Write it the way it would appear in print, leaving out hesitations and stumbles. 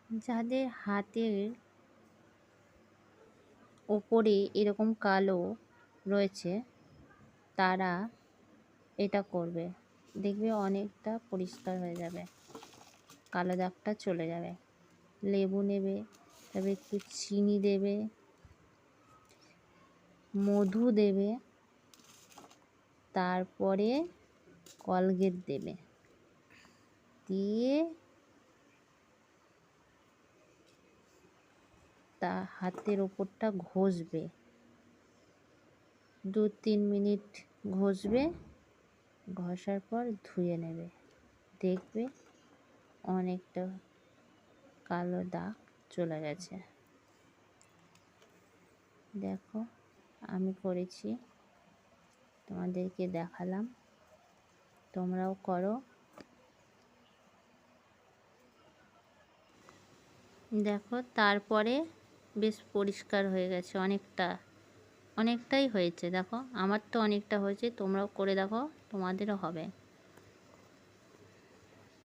যাদের হাতের ওপরে এরকম কালো রয়েছে তারা এটা করবে, দেখবে অনেকটা পরিষ্কার হয়ে যাবে, কালো দাগটা চলে যাবে। লেবু নেবে, তবে একটু চিনি দেবে, মধু দেবে, তারপরে কলগেট দেবে, দিয়ে তা হাতের ওপরটা ঘষবে, 2-3 মিনিট ঘষবে, ঘষার পর ধুয়ে নেবে, দেখবে অনেকটা কালো দাগ চলে গেছে। দেখো আমি করেছি, তোমাদেরকে দেখালাম, তোমরাও করো। দেখো তারপরে বেশ পরিষ্কার হয়ে গেছে, অনেকটাই হয়েছে। দেখো আমার তো অনেকটা হয়েছে, তোমরাও করে দেখো, তোমাদেরও হবে।